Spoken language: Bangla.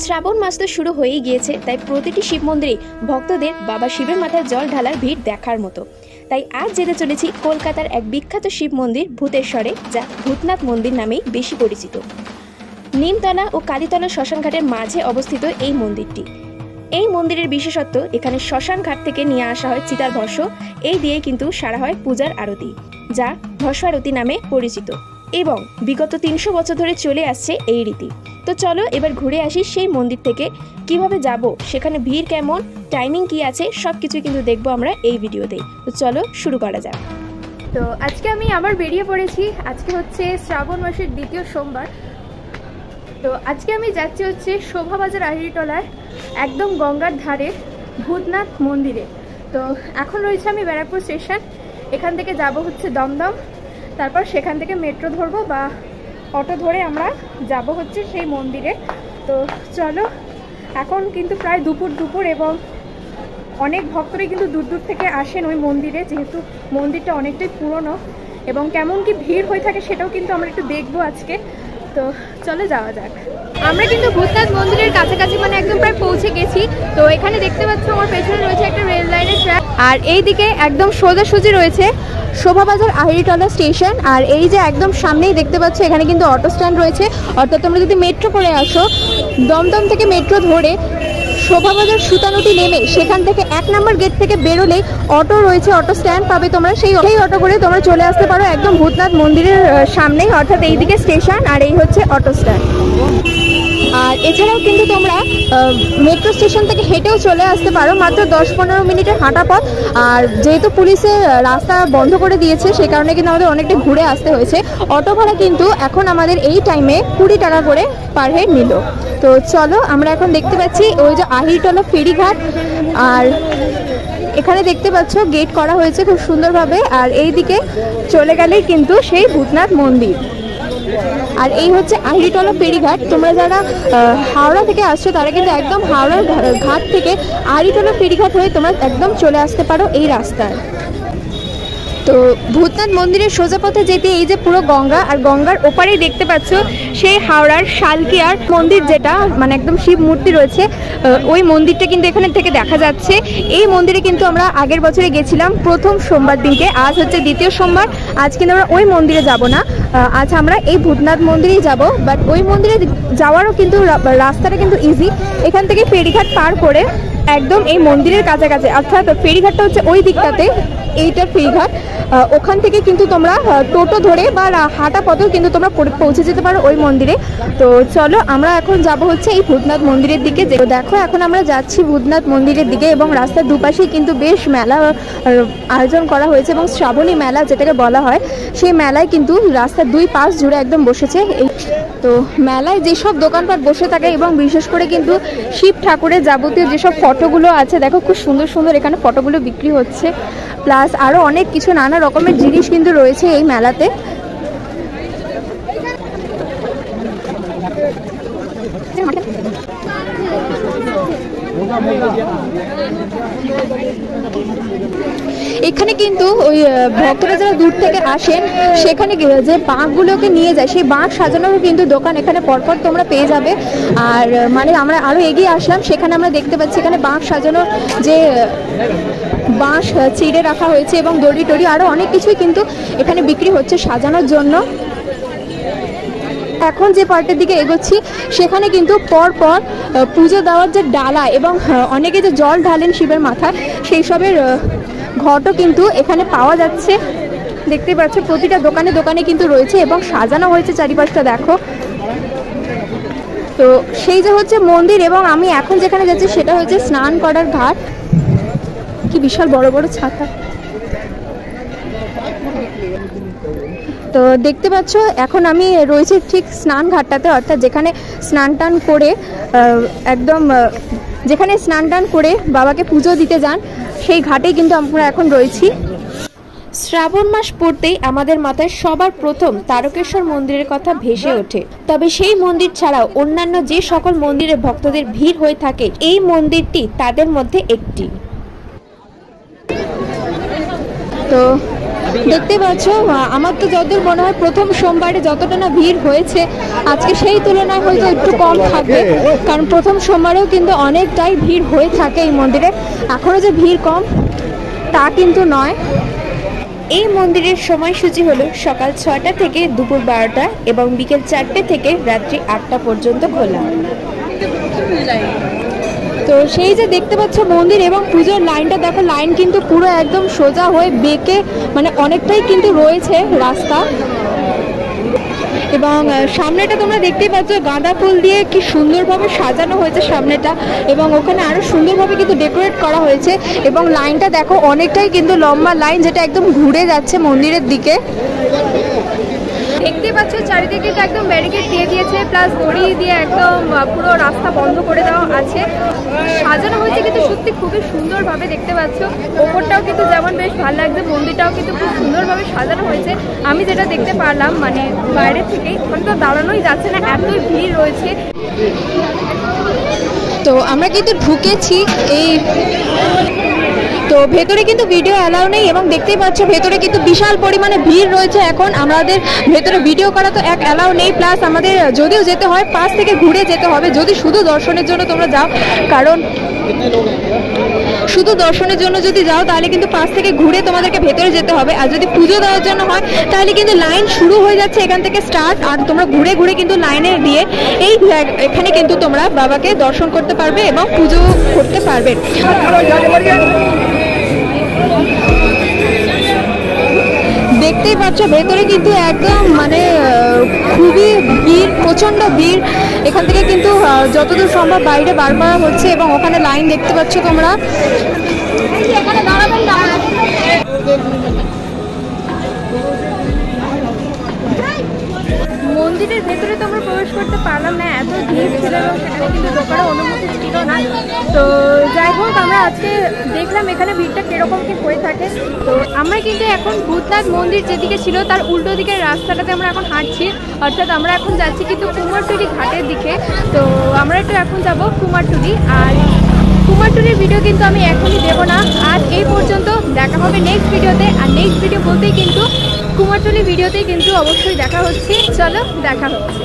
শ্রাবণ মাস তো শুরু হয়েই গিয়েছে, তাই প্রতিটি শিব মন্দিরে ভক্তদের বাবা শিবের মাথায় জল ঢালার ভিড় দেখার মতো। তাই আজ যেতে চলেছি কলকাতার এক বিখ্যাত শিব মন্দির ভূতেশ্বরে, যা ভূতনাথ মন্দির নামেই বেশি পরিচিত। নিমতলা ও কালীতলা শ্মশানঘাটের মাঝে অবস্থিত এই মন্দিরটি। এই মন্দিরের বিশেষত্ব, এখানে শ্মশান ঘাট থেকে নিয়ে আসা হয় চিতার ভস্ম, এই দিয়ে কিন্তু সারা হয় পূজার আরতি, যা ভস্ম আরতি নামে পরিচিত এবং বিগত 300 বছর ধরে চলে আসছে এই রীতি। তো চলো এবার ঘুরে আসি সেই মন্দির থেকে। কিভাবে যাব, সেখানে ভিড় কেমন, টাইমিং কি আছে, সব কিছু কিন্তু দেখবো আমরা এই ভিডিওতেই। তো চলো শুরু করা যাক। তো আজকে আমি আবার বেরিয়ে পড়েছি। আজকে হচ্ছে শ্রাবণ মাসের দ্বিতীয় সোমবার। তো আজকে আমি যাচ্ছি হচ্ছে শোভাবাজার আহিরিটোলায়, একদম গঙ্গার ধারে ভূতনাথ মন্দিরে। তো এখন রয়েছে আমি ব্যারাকপুর স্টেশন, এখান থেকে যাব হচ্ছে দমদম, তারপর সেখান থেকে মেট্রো ধরবো বা অটো ধরে আমরা যাব হচ্ছে সেই মন্দিরে। তো চলো, এখন কিন্তু প্রায় দুপুর এবং অনেক ভক্তরাই কিন্তু দূর দূর থেকে আসেন ওই মন্দিরে, যেহেতু মন্দিরটা অনেকটাই পুরনো এবং কেমন কি ভিড় হয়ে থাকে সেটাও কিন্তু আমরা একটু দেখবো আজকে। তো চলে যাওয়া যাক। আমরা কিন্তু ভূতনাথ মন্দিরের কাছাকাছি মানে একদম প্রায় পৌঁছে গেছি। তো এখানে দেখতে পাচ্ছ আমার পেছনে রয়েছে একটা রেল লাইনের ট্র্যাক, আর এই দিকে একদম সোজাসুজি রয়েছে শোভাবাজার আহিরিটোলা স্টেশন। আর এই যে একদম সামনেই দেখতে পাচ্ছ এখানে কিন্তু অটো স্ট্যান্ড রয়েছে, অর্থাৎ তোমরা যদি মেট্রো করে আসো, দমদম থেকে মেট্রো ধরে শোভাবাজার সুতানুটি নেমে সেখান থেকে 1 নম্বর গেট থেকে বেরোলেই অটো রয়েছে, অটো স্ট্যান্ড পাবে তোমরা। সেই অটো করে তোমরা চলে আসতে পারো একদম ভূতনাথ মন্দিরের সামনেই, অর্থাৎ এইদিকে স্টেশন আর এই হচ্ছে অটো স্ট্যান্ড। আর এছাড়াও কিন্তু তোমরা মেট্রো স্টেশন থেকে হেঁটেও চলে আসতে পারো, মাত্র 10-15 মিনিটের হাঁটা পথ। আর যেহেতু পুলিশের রাস্তা বন্ধ করে দিয়েছে, সেই কারণে কিন্তু আমাদের অনেকটা ঘুরে আসতে হয়েছে। অটো ভাড়া কিন্তু এখন আমাদের এই টাইমে 20 টাকা করে পার হেড নিল। তো চলো, আমরা এখন দেখতে পাচ্ছি ওই যে আহিরিটোলা ফেরিঘাট, আর এখানে দেখতে পাচ্ছ গেট করা হয়েছে খুব সুন্দরভাবে। আর এই দিকে চলে গেলেই কিন্তু সেই ভূতনাথ মন্দির। আর এই হচ্ছে আহিরিটোলা ফেরিঘাট। তোমরা যারা হাওড়া থেকে আসছো তারা কিন্তু একদম হাওড়ার ঘাট থেকে আহিরিটোলা ফেরিঘাট হয়ে তোমরা একদম চলে আসতে পারো এই রাস্তায়। তো ভূতনাথ মন্দিরের সোজা পথে যেতে এই যে পুরো গঙ্গা, আর গঙ্গার ওপারেই দেখতে পাচ্ছ সেই হাওড়ার শালকিয়ার মন্দির, যেটা মানে একদম শিব মূর্তি রয়েছে, ওই মন্দিরটা কিন্তু এখানে থেকে দেখা যাচ্ছে। এই মন্দিরে কিন্তু আমরা আগের বছরে গেছিলাম প্রথম সোমবার দিনকে, আজ হচ্ছে দ্বিতীয় সোমবার। আজ কিন্তু আমরা ওই মন্দিরে যাব না, আজ আমরা এই ভূতনাথ মন্দিরেই যাব। বাট ওই মন্দিরে যাওয়ারও কিন্তু রাস্তাটা কিন্তু ইজি, এখান থেকে ফেরিঘাট পার করে একদম এই মন্দিরের কাছাকাছি, অর্থাৎ ফেরিঘাটটা হচ্ছে ওই দিকটাতে, এইটার ফেরিঘাট। ওখান থেকে কিন্তু তোমরা টোটো ধরে বা হাঁটা পথেও কিন্তু তোমরা পৌঁছে যেতে পারো ওই মন্দিরে। তো চলো, আমরা এখন যাব হচ্ছে এই ভূতনাথ মন্দিরের দিকে। দেখো এখন আমরা যাচ্ছি ভূতনাথ মন্দিরের দিকে, এবং রাস্তার দুপাশেই কিন্তু বেশ মেলা আয়োজন করা হয়েছে, এবং শ্রাবণী মেলা যেটাকে বলা হয়, সেই মেলায় কিন্তু রাস্তার 2 পাশ জুড়ে একদম বসেছে। তো মেলায় যেসব দোকানপাট বসে থাকে, এবং বিশেষ করে কিন্তু শিব ঠাকুরের যাবতীয় যেসব ফটোগুলো আছে, দেখো খুব সুন্দর সুন্দর এখানে ফটোগুলো বিক্রি হচ্ছে, প্লাস আরও অনেক কিছু নানা রকমের জিনিস কিন্তু রয়েছে এই মেলাতে। এখানে কিন্তু ওই ভক্তরা যারা দূর থেকে আসেন, সেখানে যে বাঁকগুলোকে নিয়ে যায়, সেই বাঁক সাজানোর কিন্তু দোকান এখানে পরপর তোমরা পেয়ে যাবে। আর মানে আমরা আরও এগিয়ে আসলাম, সেখানে আমরা দেখতে পাচ্ছি এখানে বাঁক সাজানোর যে বাঁশ চিড়ে রাখা হয়েছে, এবং দড়ি টড়ি আরও অনেক কিছুই কিন্তু এখানে বিক্রি হচ্ছে সাজানোর জন্য। এখন যে পার্টের দিকে এগোচ্ছি, সেখানে কিন্তু পরপর পুজো দেওয়ার যে ডালা এবং অনেকে যে জল ঢালেন শিবের মাথায়, সেই সবের ঘটও কিন্তু এখানে পাওয়া যাচ্ছে। দেখতে পাচ্ছ প্রতিটা দোকানে দোকানে কিন্তু রয়েছে, এবং সাজানো হয়েছে চারিপাশটা, দেখো। তো সেই যে হচ্ছে মন্দির, এবং আমি এখন যেখানে যাচ্ছি সেটা হচ্ছে স্নান করার ঘাট। কি বিশাল বড় বড় ছাতা। তো দেখতে পাচ্ছ এখন আমি রয়েছে ঠিক স্নান ঘাটটাতে, অর্থাৎ যেখানে স্নান টান করে একদম যেখানে স্নান টান করে বাবাকে পুজো দিতে যান, সেই ঘাটেই কিন্তু আমরা এখন রয়েছি। শ্রাবণ মাস পড়তেই আমাদের মাথায় সবার প্রথম তারকেশ্বর মন্দিরের কথা ভেসে ওঠে। তবে সেই মন্দির ছাড়াও অন্যান্য যে সকল মন্দিরে ভক্তদের ভিড় হয়ে থাকে, এই মন্দিরটি তাদের মধ্যে একটি। তো দেখতে পাচ্ছ আমার তো যতদূর মনে হয় প্রথম সোমবারে যতটা না ভিড় হয়েছে আজকে সেই তুলনায় হয়তো একটু কম থাকবে, কারণ প্রথম সোমবারেও কিন্তু অনেকটাই ভিড় হয়ে থাকে এই মন্দিরে। এখনও যে ভিড় কম তা কিন্তু নয়। এই মন্দিরের সময়সূচি হলো সকাল 6টা থেকে দুপুর 12টা এবং বিকেল 4টে থেকে রাত্রি 8টা পর্যন্ত খোলা। তো সেই যে দেখতে পাচ্ছ মন্দির এবং পুজোর লাইনটা দেখো, লাইন কিন্তু পুরো একদম সোজা হয়ে বেঁকে মানে অনেকটাই কিন্তু রয়েছে রাস্তা। এবং সামনেটা তোমরা দেখতেই পাচ্ছ গাঁদা ফুল দিয়ে কি সুন্দরভাবে সাজানো হয়েছে সামনেটা, এবং ওখানে আরো সুন্দরভাবে কিন্তু ডেকোরেট করা হয়েছে। এবং লাইনটা দেখো অনেকটাই কিন্তু লম্বা লাইন, যেটা একদম ঘুরে যাচ্ছে মন্দিরের দিকে। দেখতে পাচ্ছ চারিদিকে তো একদম ব্যারিকেড দিয়ে দিয়েছে, প্লাস দড়ি দিয়ে একদম পুরো রাস্তা বন্ধ করে দেওয়া আছে। সাজানো হয়েছে কিন্তু সত্যি খুবই সুন্দরভাবে, দেখতে পাচ্ছ ওপরটাও কিন্তু যেমন বেশ ভালো লাগছে, মন্দিরটাও কিন্তু খুব সুন্দরভাবে সাজানো হয়েছে। আমি যেটা দেখতে পারলাম মানে বাইরে থেকেই, ওখানে তো দাঁড়ানোই যাচ্ছে না, এতই ভিড় রয়েছে। তো আমরা কিন্তু ঢুকেছি এই, তো ভেতরে কিন্তু ভিডিও অ্যালাউ নেই এবং দেখতেই পাচ্ছ ভেতরে কিন্তু বিশাল পরিমাণে ভিড় রয়েছে। এখন আমাদের ভেতরে ভিডিও করা তো এক অ্যালাউ নেই, প্লাস আমাদের যদিও যেতে হয় পাশ থেকে ঘুরে যেতে হবে যদি শুধু দর্শনের জন্য তোমরা যাও, কারণ শুধু দর্শনের জন্য যদি যাও তাহলে কিন্তু পাশ থেকে ঘুরে তোমাদেরকে ভেতরে যেতে হবে। আর যদি পুজো দেওয়ার জন্য হয় তাহলে কিন্তু লাইন শুরু হয়ে যাচ্ছে এখান থেকে স্টার্ট, আর তোমরা ঘুরে ঘুরে কিন্তু লাইনে দিয়ে এই এখানে কিন্তু তোমরা বাবাকে দর্শন করতে পারবে এবং পুজো করতে পারবে। দেখতেই পাচ্ছ ভেতরে কিন্তু একদম মানে খুবই ভিড়, প্রচণ্ড ভিড়। এখান থেকে কিন্তু যতদূর সম্ভব বাইরে বার করা হচ্ছে এবং ওখানে লাইন দেখতে পাচ্ছ তোমরা। মন্দিরের ভেতরে তো আমরা প্রবেশ করতে পারলাম না, এত ভিড় ছিল এবং সেখানে কিন্তু ঢোকারও অনুমতি ছিল না। তো যাই হোক আমরা আজকে দেখলাম এখানে ভিড়টা কীরকম কী হয়ে থাকে। তো আমরা কিন্তু এখন ভূতনাথ মন্দির যেদিকে ছিল তার উল্টো দিকের রাস্তাটাতে আমরা এখন হাঁটছি, অর্থাৎ আমরা এখন যাচ্ছি কিন্তু কুমারটুলি ঘাটের দিকে। তো আমরা একটু এখন যাব কুমারটুলি, আর কুমারটুলির ভিডিও কিন্তু আমি এখনই দেবো না। আজ এই পর্যন্ত, দেখা হবে নেক্সট ভিডিওতে। আর নেক্সট ভিডিও বলতেই কিন্তু কুমারটুলি ভিডিওতেই কিন্তু অবশ্যই দেখা হচ্ছে। চলো দেখা হচ্ছে।